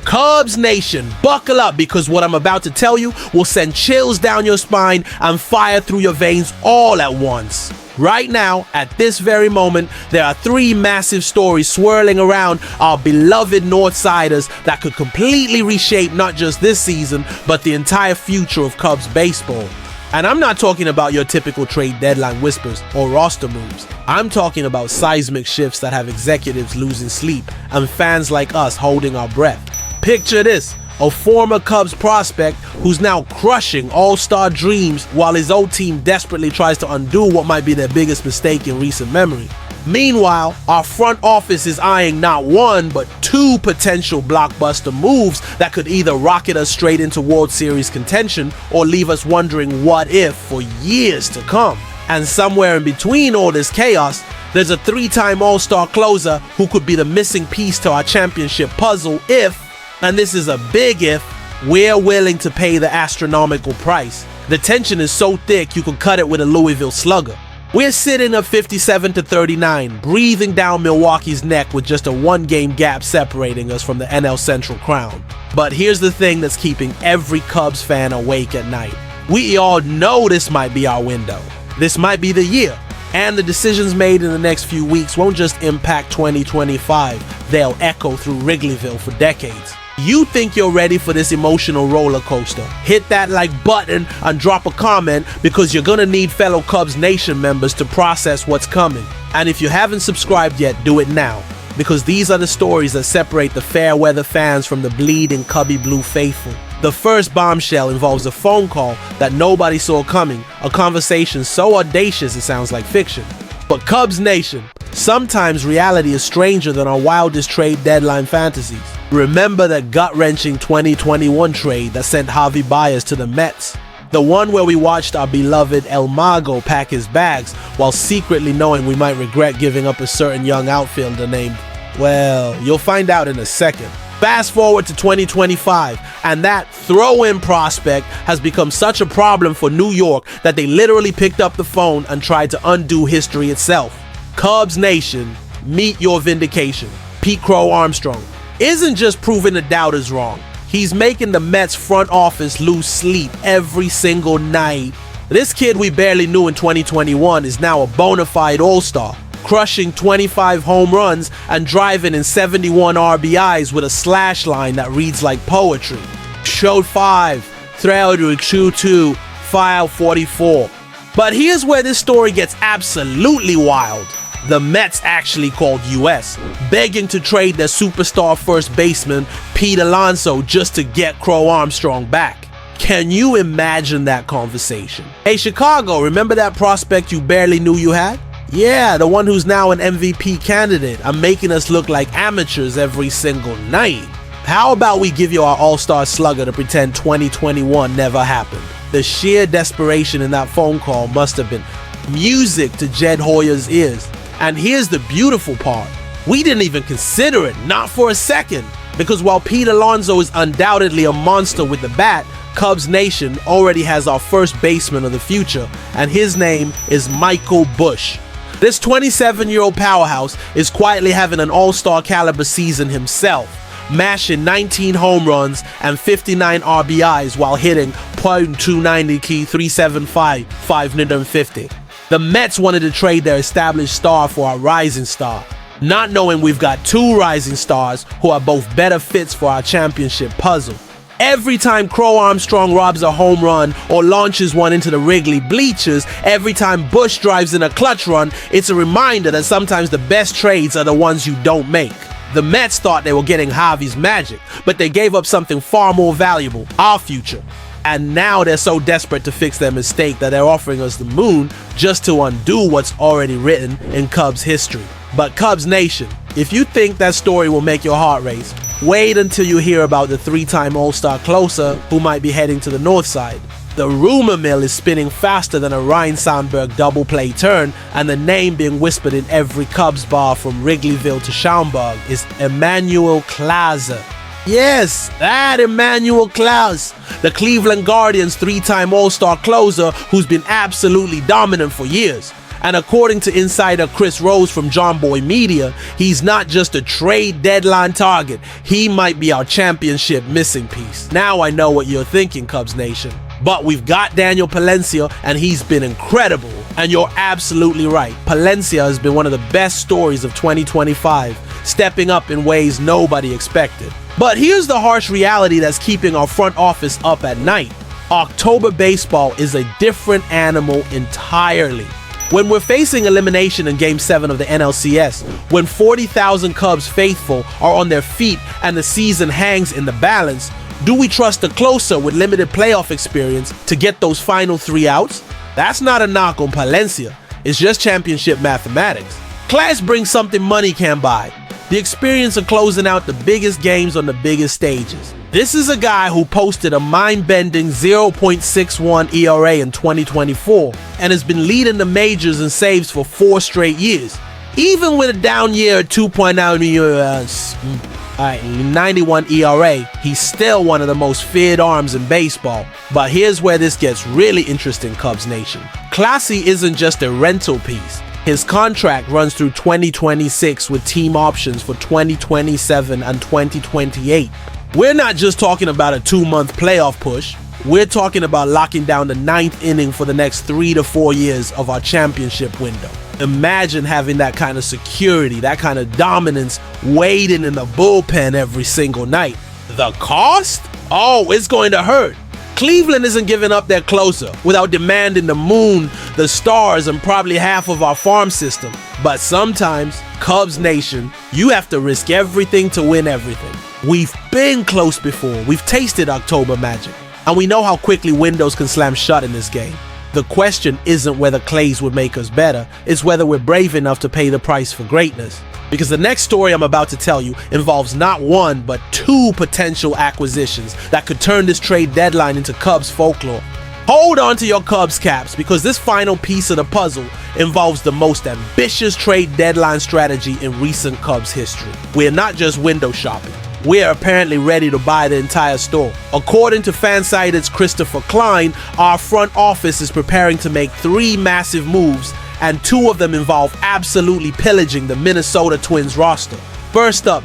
Cubs Nation, buckle up because what I'm about to tell you will send chills down your spine and fire through your veins all at once. Right now, at this very moment, there are three massive stories swirling around our beloved Northsiders that could completely reshape not just this season, but the entire future of Cubs baseball. And I'm not talking about your typical trade deadline whispers or roster moves. I'm talking about seismic shifts that have executives losing sleep and fans like us holding our breath. Picture this. A former Cubs prospect who's now crushing all-star dreams while his old team desperately tries to undo what might be their biggest mistake in recent memory. Meanwhile, our front office is eyeing not one, but two potential blockbuster moves that could either rocket us straight into World Series contention or leave us wondering what if for years to come. And somewhere in between all this chaos, there's a three-time all-star closer who could be the missing piece to our championship puzzle if, and this is a big if, we're willing to pay the astronomical price. The tension is so thick you could cut it with a Louisville slugger. We're sitting at 57-39, breathing down Milwaukee's neck with just a one-game gap separating us from the NL Central crown. But here's the thing that's keeping every Cubs fan awake at night. We all know this might be our window. This might be the year. And the decisions made in the next few weeks won't just impact 2025, they'll echo through Wrigleyville for decades. You think you're ready for this emotional roller coaster? Hit that like button and drop a comment because you're gonna need fellow Cubs Nation members to process what's coming. And if you haven't subscribed yet, do it now, because these are the stories that separate the fair weather fans from the bleeding Cubby Blue faithful. The first bombshell involves a phone call that nobody saw coming, a conversation so audacious it sounds like fiction. But Cubs Nation, sometimes reality is stranger than our wildest trade deadline fantasies. Remember that gut-wrenching 2021 trade that sent Javi Baez to the Mets? The one where we watched our beloved El Mago pack his bags while secretly knowing we might regret giving up a certain young outfielder named, well, you'll find out in a second. Fast forward to 2025, and that throw-in prospect has become such a problem for New York that they literally picked up the phone and tried to undo history itself. Cubs Nation, meet your vindication. Pete Crow Armstrong isn't just proving the doubters wrong. He's making the Mets front office lose sleep every single night. This kid we barely knew in 2021 is now a bona fide all-star, crushing 25 home runs and driving in 71 RBIs with a slash line that reads like poetry. Showed 5, thrilled to 2-2, file 44. But here's where this story gets absolutely wild. The Mets actually called US, begging to trade their superstar first baseman Pete Alonso just to get Crow Armstrong back. Can you imagine that conversation? Hey Chicago, remember that prospect you barely knew you had? Yeah, the one who's now an MVP candidate and making us look like amateurs every single night. How about we give you our all-star slugger to pretend 2021 never happened? The sheer desperation in that phone call must have been music to Jed Hoyer's ears. And here's the beautiful part. We didn't even consider it, not for a second. Because while Pete Alonso is undoubtedly a monster with the bat, Cubs Nation already has our first baseman of the future, and his name is Michael Busch. This 27-year-old powerhouse is quietly having an all-star caliber season himself, mashing 19 home runs and 59 RBIs while hitting .290 key 375 550. The Mets wanted to trade their established star for our rising star, not knowing we've got two rising stars who are both better fits for our championship puzzle. Every time Crow Armstrong robs a home run or launches one into the Wrigley bleachers, every time Busch drives in a clutch run, it's a reminder that sometimes the best trades are the ones you don't make. The Mets thought they were getting Javi's magic, but they gave up something far more valuable, our future. And now they're so desperate to fix their mistake that they're offering us the moon just to undo what's already written in Cubs history. But Cubs Nation, if you think that story will make your heart race, wait until you hear about the three-time all-star closer who might be heading to the north side. The rumor mill is spinning faster than a Ryan Sandberg double play turn, and the name being whispered in every Cubs bar from Wrigleyville to Schaumburg is Emmanuel Clase. Yes, that Emmanuel Clase, the Cleveland Guardians' three-time all-star closer who's been absolutely dominant for years. And according to insider Chris Rose from John Boy Media, he's not just a trade deadline target, he might be our championship missing piece. Now I know what you're thinking, Cubs Nation. But we've got Daniel Palencia, and he's been incredible. And you're absolutely right. Palencia has been one of the best stories of 2025, stepping up in ways nobody expected. But here's the harsh reality that's keeping our front office up at night. October baseball is a different animal entirely. When we're facing elimination in Game 7 of the NLCS, when 40,000 Cubs faithful are on their feet and the season hangs in the balance, do we trust a Clase with limited playoff experience to get those final 3 outs? That's not a knock on Palencia, it's just championship mathematics. Clase brings something money can't buy, the experience of closing out the biggest games on the biggest stages. This is a guy who posted a mind-bending 0.61 ERA in 2024 and has been leading the majors in saves for 4 straight years. Even with a down year at 2.91 ERA, he's still one of the most feared arms in baseball. But here's where this gets really interesting, Cubs Nation. Clase isn't just a rental piece. His contract runs through 2026 with team options for 2027 and 2028. We're not just talking about a 2-month playoff push. We're talking about locking down the 9th inning for the next 3 to 4 years of our championship window. Imagine having that kind of security, that kind of dominance waiting in the bullpen every single night. The cost? Oh, it's going to hurt. Cleveland isn't giving up their closer without demanding the moon, the stars, and probably half of our farm system. But sometimes, Cubs Nation, you have to risk everything to win everything. We've been close before. We've tasted October magic. And we know how quickly windows can slam shut in this game. The question isn't whether Clase would make us better, it's whether we're brave enough to pay the price for greatness. Because the next story I'm about to tell you involves not 1, but 2 potential acquisitions that could turn this trade deadline into Cubs folklore. Hold on to your Cubs caps, because this final piece of the puzzle involves the most ambitious trade deadline strategy in recent Cubs history. We're not just window shopping. We're apparently ready to buy the entire store. According to Fansided's Christopher Klein, our front office is preparing to make 3 massive moves, and 2 of them involve absolutely pillaging the Minnesota Twins roster. First up,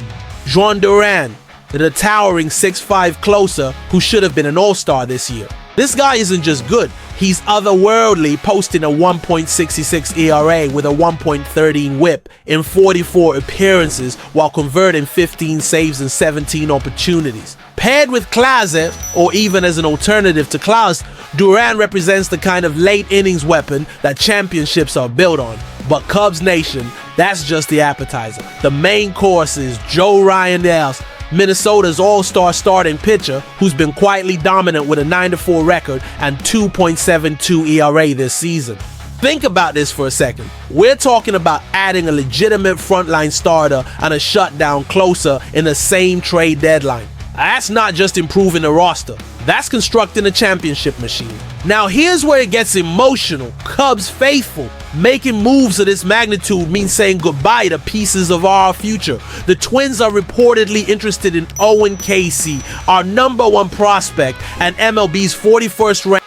Juan Duran, the towering 6'5 Clase who should have been an all-star this year. This guy isn't just good, he's otherworldly, posting a 1.66 ERA with a 1.13 whip in 44 appearances while converting 15 saves and 17 opportunities. Paired with Clase, or even as an alternative to Clase, Duran represents the kind of late innings weapon that championships are built on. But Cubs Nation, that's just the appetizer. The main course is Joe Ryan-Dales, Minnesota's all-star starting pitcher, who's been quietly dominant with a 9-4 record and 2.72 ERA this season. Think about this for a second. We're talking about adding a legitimate frontline starter and a shutdown Clase in the same trade deadline. That's not just improving the roster, that's constructing a championship machine. Now here's where it gets emotional. Cubs faithful, making moves of this magnitude means saying goodbye to pieces of our future. The Twins are reportedly interested in Owen Casey, our #1 prospect and MLB's 41st ranked